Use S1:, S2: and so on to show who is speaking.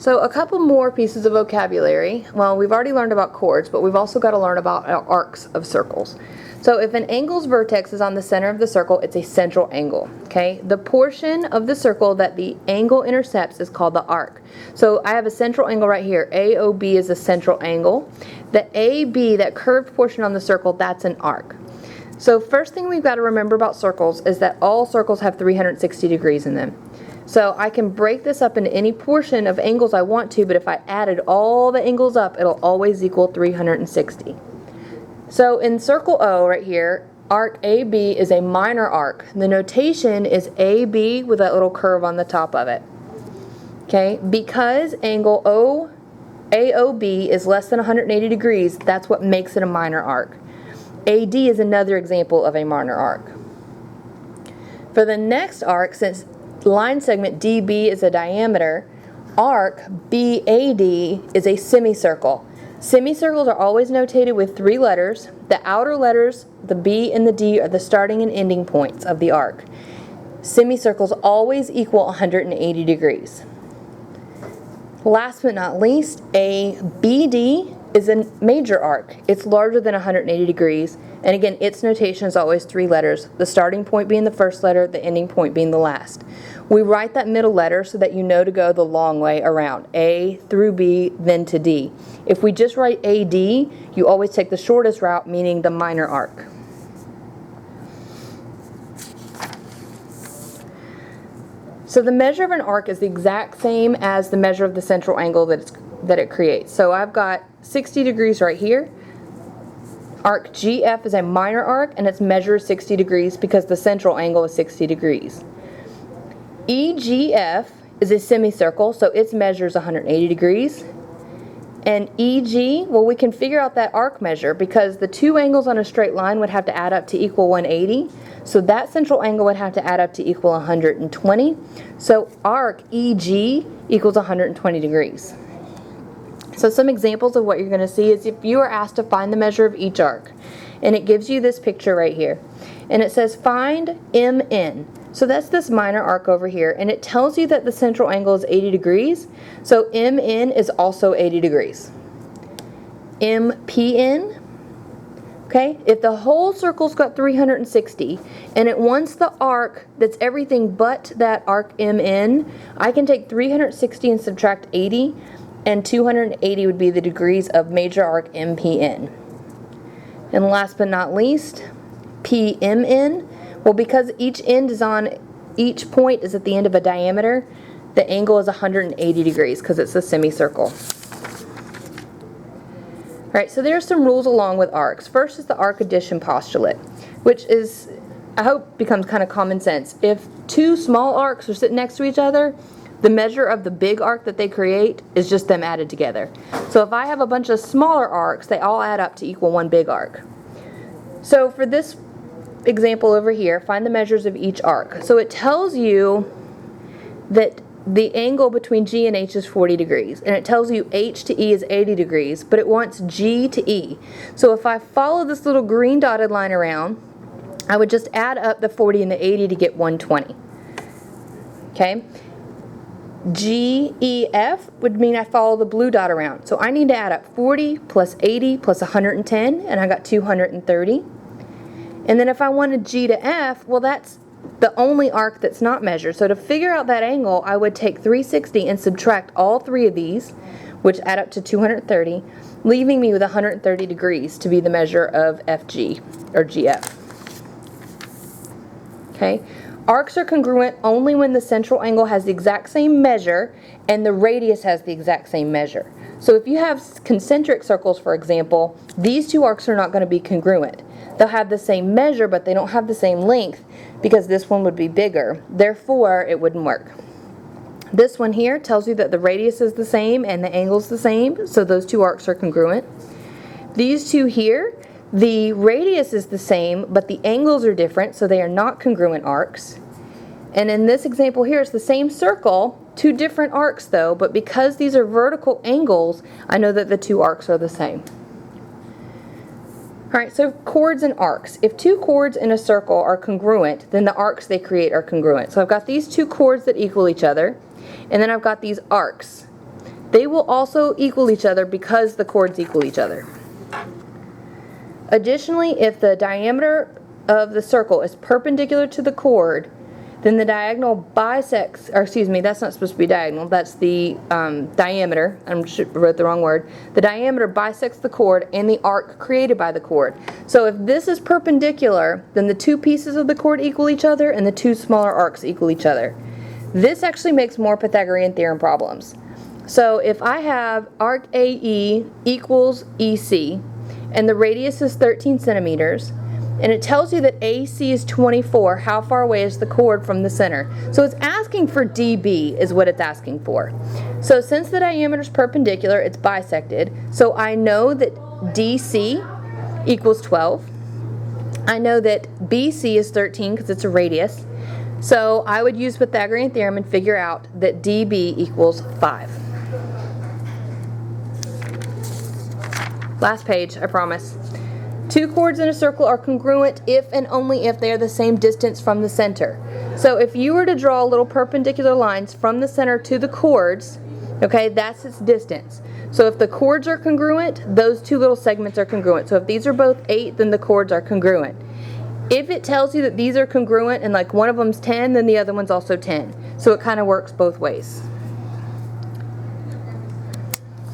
S1: So a couple more pieces of vocabulary. Well, we've already learned about chords, but we've also got to learn about arcs of circles. So if an angle's vertex is on the center of the circle, it's a central angle, okay? The portion of the circle that the angle intercepts is called the arc. So I have a central angle right here. AOB is a central angle. The AB, that curved portion on the circle, that's an arc. So first thing we've got to remember about circles is that all circles have 360 degrees in them. So I can break this up into any portion of angles I want to, but if I added all the angles up, it'll always equal 360. So in circle O right here, arc AB is a minor arc. The notation is AB with that little curve on the top of it. Okay, because angle AOB is less than 180 degrees, that's what makes it a minor arc. AD is another example of a minor arc. For the next arc, since line segment DB is a diameter, arc BAD is a semicircle. Semicircles are always notated with 3 letters. The outer letters, the B and the D, are the starting and ending points of the arc. Semicircles always equal 180 degrees. Last but not least, a BD is a major arc. It's larger than 180 degrees, and again, its notation is always 3 letters, the starting point being the first letter, the ending point being the last. We write that middle letter so that you know to go the long way around, A through B, then to D. If we just write AD, you always take the shortest route, meaning the minor arc. So the measure of an arc is the exact same as the measure of the central angle that it creates. So I've got 60 degrees right here. Arc GF is a minor arc, and its measure is 60 degrees because the central angle is 60 degrees. EGF is a semicircle, so its measure is 180 degrees. And EG, well, we can figure out that arc measure because the 2 angles on a straight line would have to add up to equal 180. So that central angle would have to add up to equal 120. So arc EG equals 120 degrees. So some examples of what you're going to see is if you are asked to find the measure of each arc, and it gives you this picture right here, and it says find MN. So that's this minor arc over here, and it tells you that the central angle is 80 degrees, so MN is also 80 degrees. MPN, okay, if the whole circle's got 360, and it wants the arc that's everything but that arc MN, I can take 360 and subtract 80, and 280 would be the degrees of major arc MPN. And last but not least, PMN. Well, because each end is on, each point is at the end of a diameter, the angle is 180 degrees because it's a semicircle. Alright, so there are some rules along with arcs. First is the arc addition postulate, which is, I hope, becomes kind of common sense. If 2 small arcs are sitting next to each other, the measure of the big arc that they create is just them added together. So if I have a bunch of smaller arcs, they all add up to equal 1 big arc. So for this example over here, find the measures of each arc. So it tells you that the angle between G and H is 40 degrees, and it tells you H to E is 80 degrees, but it wants G to E. So if I follow this little green dotted line around, I would just add up the 40 and the 80 to get 120. Okay? GEF would mean I follow the blue dot around. So I need to add up 40 plus 80 plus 110, and I got 230. And then if I wanted G to F, well, that's the only arc that's not measured. So to figure out that angle, I would take 360 and subtract all 3 of these, which add up to 230, leaving me with 130 degrees to be the measure of FG, or GF. Okay? Arcs are congruent only when the central angle has the exact same measure and the radius has the exact same measure. So if you have concentric circles, for example, these 2 arcs are not going to be congruent. They'll have the same measure, but they don't have the same length because this one would be bigger. Therefore, it wouldn't work. This one here tells you that the radius is the same and the angle is the same, so those 2 arcs are congruent. These 2 here, the radius is the same, but the angles are different, so they are not congruent arcs. And in this example here, it's the same circle, 2 different arcs though, but because these are vertical angles, I know that the 2 arcs are the same. Alright, so chords and arcs. If 2 chords in a circle are congruent, then the arcs they create are congruent. So I've got these 2 chords that equal each other, and then I've got these arcs. they will also equal each other because the chords equal each other. Additionally, if the diameter of the circle is perpendicular to the chord, then the diagonal bisects, or excuse me, that's not supposed to be diagonal, that's the diameter, I wrote the wrong word. The diameter bisects the chord and the arc created by the chord. So if this is perpendicular, then the two pieces of the chord equal each other and the two smaller arcs equal each other. This actually makes more Pythagorean theorem problems. So if I have arc AE equals EC, and the radius is 13 centimeters, and it tells you that AC is 24, how far away is the chord from the center? So it's asking for DB is what it's asking for. So since the diameter is perpendicular, it's bisected. So I know that DC equals 12. I know that BC is 13 because it's a radius. So I would use Pythagorean theorem and figure out that DB equals 5. Last page, I promise. Two chords in a circle are congruent if and only if they are the same distance from the center. So if you were to draw little perpendicular lines from the center to the chords, okay, that's its distance. So if the chords are congruent, those two little segments are congruent. So if these are both 8, then the chords are congruent. If it tells you that these are congruent and like one of them's 10, then the other one's also 10. So it kind of works both ways.